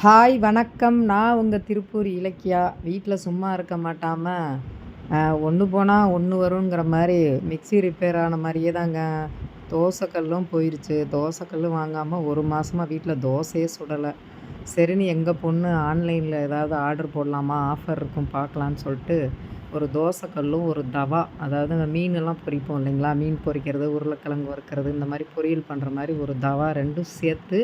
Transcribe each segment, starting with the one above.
Hi வணக்கம். நான் உங்கள் திருப்பூர் இலக்கியா. வீட்டில் சும்மா இருக்க மாட்டாமல் ஒன்று போனால் ஒன்று வருங்கிற மாதிரி மிக்ஸி ரிப்பேர் ஆன மாதிரியே தாங்க தோசைக்கல்லும் போயிடுச்சு. தோசைக்கல்லும் வாங்காமல் ஒரு மாதமாக வீட்டில் தோசையே சுடலை. சரின்னு எங்கள் பொண்ணு ஆன்லைனில் ஏதாவது ஆர்டர் போடலாமா, ஆஃபர் இருக்கும் பார்க்கலான்னு சொல்லிட்டு ஒரு தோசைக்கல்லும் ஒரு தவா, அதாவது இந்த மீனெல்லாம் பொரிப்போம் இல்லைங்களா, மீன் பொரிக்கிறது, உருளைக்கிழங்கு வறுக்கிறது, இந்த மாதிரி பொரியல் பண்ணுற மாதிரி ஒரு தவா ரெண்டும் சேர்த்து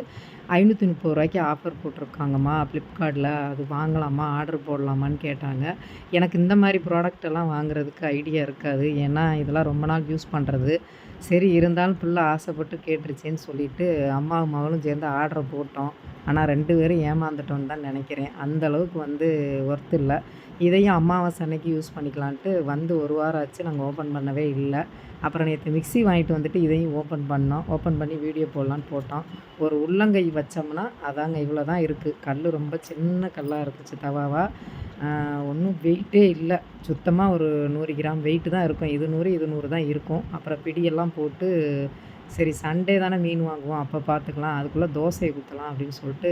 530 ஆஃபர் போட்டிருக்காங்கம்மா ஃப்ளிப்கார்ட்டில். அது வாங்கலாமா, ஆர்டர் போடலாமான்னு கேட்டாங்க. எனக்கு இந்த மாதிரி ப்ராடக்ட் எல்லாம் வாங்குறதுக்கு ஐடியா இருக்காது, ஏன்னா இதெல்லாம் ரொம்ப நாள் யூஸ் பண்ணுறது. சரி இருந்தாலும் பிள்ளை ஆசைப்பட்டு கேட்டுருச்சேன்னு சொல்லிவிட்டு அம்மாவும் மகளும் சேர்ந்து ஆர்டரை போட்டோம். ஆனால் 2 பேரும் ஏமாந்துட்டோன்னு தான் நினைக்கிறேன். அந்தளவுக்கு ஒர்த் இல்லை. இதையும் அமாவாசை அன்னைக்கு யூஸ் பண்ணிக்கலான்ட்டு ஒரு வாரம் ஆச்சு, நாங்கள் ஓப்பன் பண்ணவே இல்லை. அப்புறம் நேற்று மிக்ஸி வாங்கிட்டு வந்துட்டு இதையும் ஓப்பன் பண்ணோம். ஓப்பன் பண்ணி வீடியோ போடலான்னு போட்டோம். ஒரு உள்ளங்கை வச்சோம்னா அதாங்க இவ்வளோ தான் இருக்குது. கல் ரொம்ப சின்ன கல்லாக இருந்துச்சு, தவாவா. ஒன்றும் வெயிட்டே இல்லை. சுத்தமாக ஒரு 100 கிராம் வெயிட்டு தான் இருக்கும். இது 100 தான் இருக்கும். அப்புறம் பிடியெல்லாம் போட்டு சரி சண்டே தானே மீன் வாங்குவோம், அப்போ பார்த்துக்கலாம், அதுக்குள்ளே தோசையை ஊற்றலாம் அப்படின்னு சொல்லிட்டு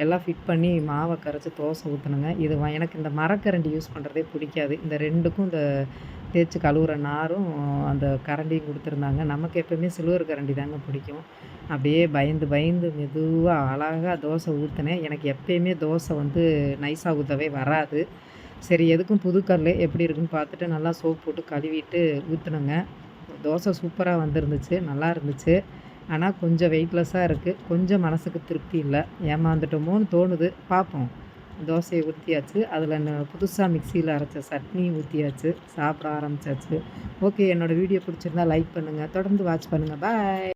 எல்லாம் ஃபிட் பண்ணி மாவை கரைச்சி தோசை ஊற்றணுங்க. இது எனக்கு இந்த மரக்கரண்டி யூஸ் பண்ணுறதே பிடிக்காது. இந்த 2க்கும் இந்த தேய்ச்சி கழுவுற நாரும் அந்த கரண்டியும் கொடுத்துருந்தாங்க. நமக்கு எப்போயுமே சில்வர் கரண்டி தாங்க பிடிக்கும். அப்படியே பயந்து பயந்து மெதுவாக அழகாக தோசை ஊற்றினேன். எனக்கு எப்போயுமே தோசை நைஸாக ஊற்றவே வராது. சரி எதுக்கும் புதுக்கல் எப்படி இருக்குன்னு பார்த்துட்டு நல்லா சோப் போட்டு கழுவிட்டு ஊற்றுனேங்க. தோசை சூப்பராக வந்துருந்துச்சு, நல்லா இருந்துச்சு. ஆனால் கொஞ்சம் வெயிட்லெஸ்ஸாக இருக்குது. கொஞ்சம் மனசுக்கு திருப்தி இல்லை, ஏமாந்துட்டோமோன்னு தோணுது. பார்ப்போம். தோசையை ஊற்றியாச்சு. அதில் புதுசாக மிக்சியில் அரைச்ச சட்னி ஊற்றியாச்சு. சாப்பிட ஆரம்பித்தாச்சு. ஓகே, என்னோடய வீடியோ பிடிச்சிருந்தா லைக் பண்ணுங்கள், தொடர்ந்து வாட்ச் பண்ணுங்கள். பாய்.